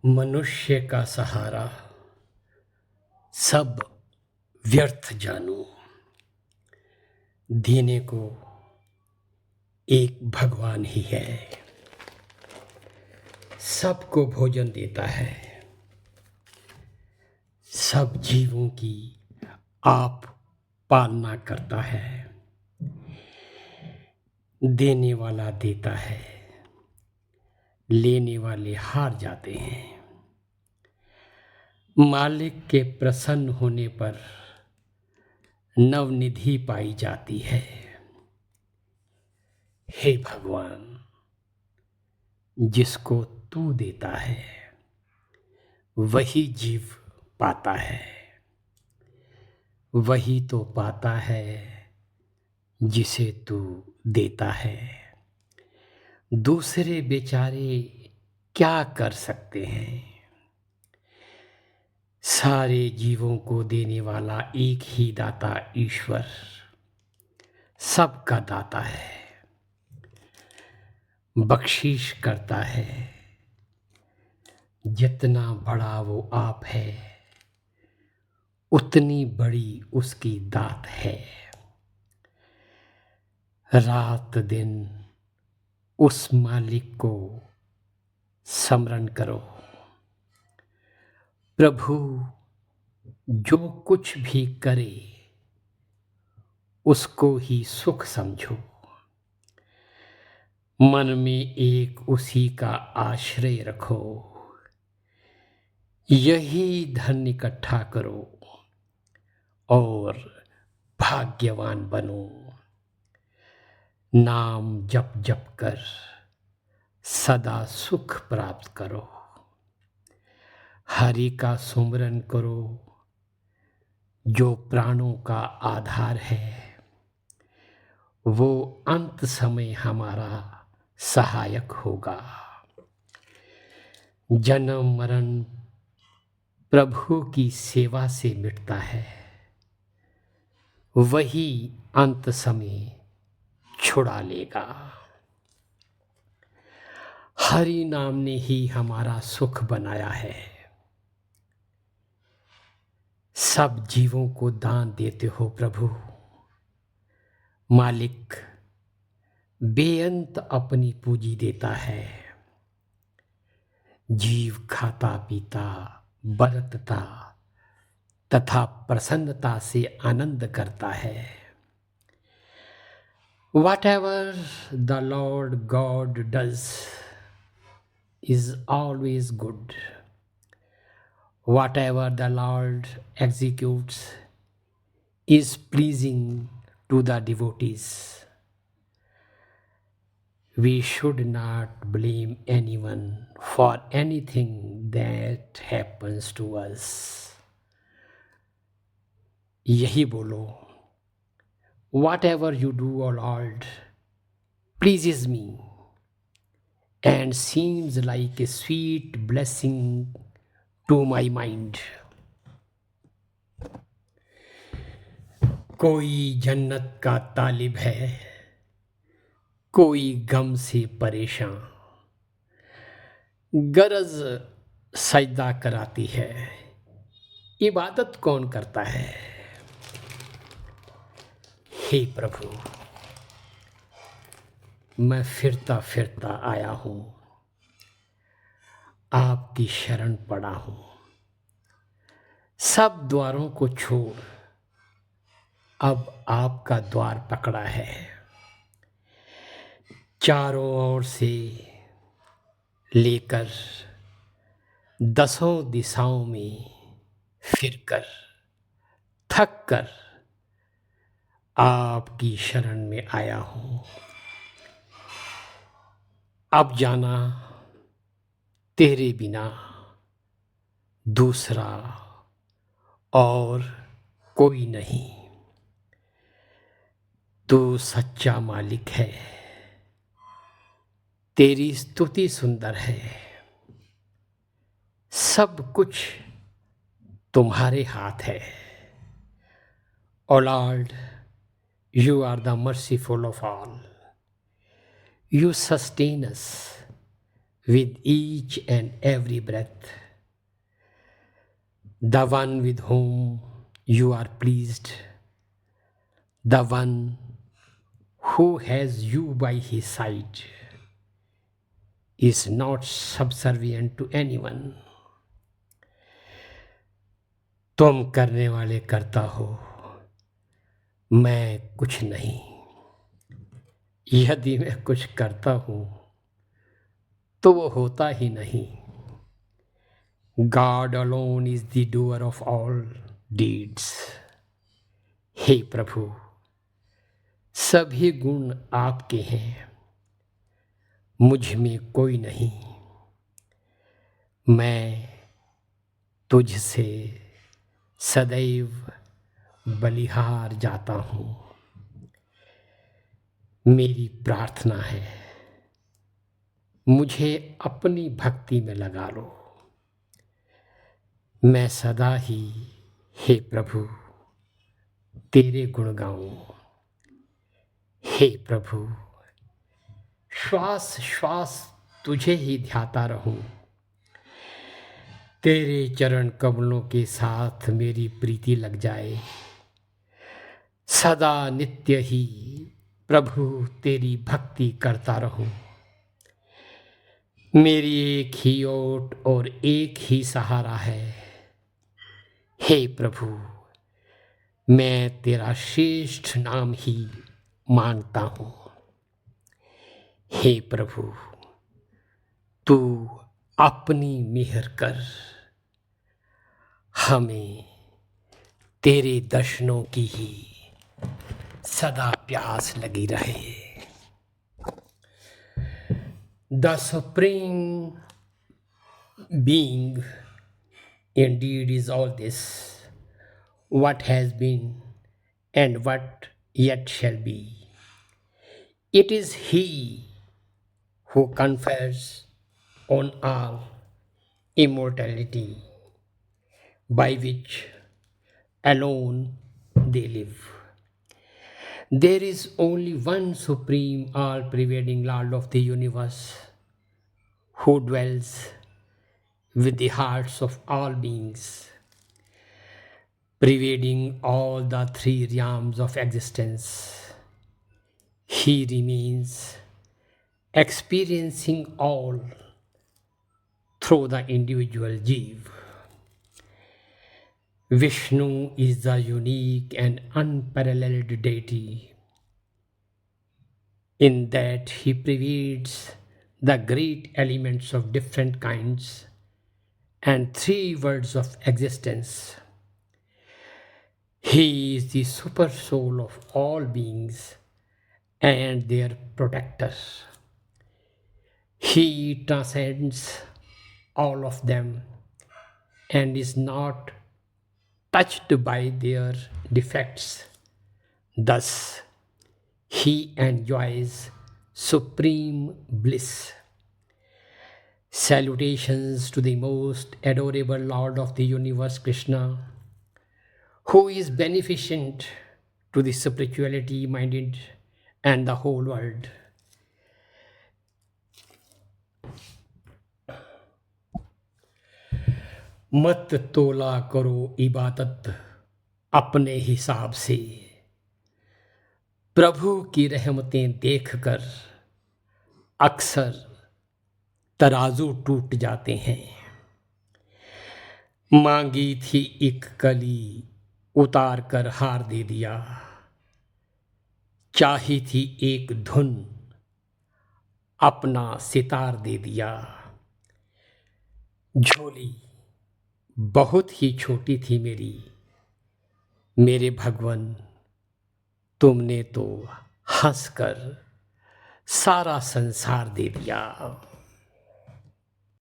मनुष्य का सहारा सब व्यर्थ जानू, देने को एक भगवान ही है। सबको भोजन देता है, सब जीवों की आप पालना करता है। देने वाला देता है, लेने वाले हार जाते हैं। मालिक के प्रसन्न होने पर नवनिधि पाई जाती है। हे भगवान, जिसको तू देता है वही जीव पाता है, वही तो पाता है जिसे तू देता है। दूसरे बेचारे क्या कर सकते हैं? सारे जीवों को देने वाला एक ही दाता ईश्वर सबका दाता है, बख्शीश करता है। जितना बड़ा वो आप है उतनी बड़ी उसकी दात है। रात दिन उस मालिक को स्मरण करो। प्रभु जो कुछ भी करे उसको ही सुख समझो। मन में एक उसी का आश्रय रखो। यही धन इकट्ठा करो और भाग्यवान बनो। नाम जप जप कर सदा सुख प्राप्त करो। हरि का सुमरन करो जो प्राणों का आधार है। वो अंत समय हमारा सहायक होगा। जन्म मरण प्रभु की सेवा से मिटता है, वही अंत समय छुड़ा लेगा। हरि नाम ने ही हमारा सुख बनाया है। सब जीवों को दान देते हो प्रभु। मालिक बेअंत अपनी पूंजी देता है। जीव खाता पीता बरतता तथा प्रसन्नता से आनंद करता है। Whatever the Lord God does is always good. Whatever the Lord executes is pleasing to the devotees. We should not blame anyone for anything that happens to us. यही बोलो, whatever you do, O Lord, pleases me and seems like a sweet blessing to my mind. कोई जन्नत का तालिब है, कोई गम से परेशान। गरज सजदा कराती है, इबादत कौन करता है? हे प्रभु, मैं फिरता फिरता आया हूँ, आपकी शरण पड़ा हूँ। सब द्वारों को छोड़ अब आपका द्वार पकड़ा है। चारों ओर से लेकर 10 दिशाओं में फिरकर थक कर आपकी शरण में आया हूँ। अब जाना तेरे बिना दूसरा और कोई नहीं। तू सच्चा मालिक है, तेरी स्तुति सुंदर है। सब कुछ तुम्हारे हाथ है। O Lord, you are the merciful of all. You sustain us with each and every breath. The one with whom you are pleased, the one who has you by his side, is not subservient to anyone. तुम करने वाले करता हो, मैं कुछ नहीं। यदि मैं कुछ करता हूं तो वो होता ही नहीं। God alone is the doer of all deeds. हे प्रभु, सभी गुण आपके हैं, मुझ में कोई नहीं। मैं तुझसे सदैव बलिहार जाता हूँ। मेरी प्रार्थना है, मुझे अपनी भक्ति में लगा लो। मैं सदा ही, हे प्रभु, तेरे गुण गाऊं। हे प्रभु, श्वास श्वास तुझे ही ध्याता रहूं। तेरे चरण कमलों के साथ मेरी प्रीति लग जाए। सदा नित्य ही प्रभु तेरी भक्ति करता रहूं। मेरी एक ही ओट और एक ही सहारा है। हे प्रभु, मैं तेरा श्रेष्ठ नाम ही मांगता हूं। हे प्रभु, तू अपनी मेहर कर, हमें तेरे दर्शनों की ही सदा प्यास लगी रहे। The Supreme Being indeed is all this, what has been and what yet shall be. It is He who confers on all immortality, by which alone they live. There is only one supreme, all-pervading Lord of the universe who dwells with the hearts of all beings, pervading all the three realms of existence. He remains experiencing all through the individual Jeev. Vishnu is the unique and unparalleled deity in that he pervades the great elements of different kinds and three worlds of existence. He is the super soul of all beings and their protector. He transcends all of them and is not touched by their defects. Thus, he enjoys supreme bliss. Salutations to the most adorable Lord of the universe, Krishna, who is beneficent to the spirituality minded and the whole world. मत तोला करो इबादत अपने हिसाब से, प्रभु की रहमतें देखकर अक्सर तराजू टूट जाते हैं। मांगी थी एक कली उतार कर हार दे दिया, चाही थी एक धुन अपना सितार दे दिया। झोली बहुत ही छोटी थी मेरे भगवन, तुमने तो हंसकर सारा संसार दे दिया।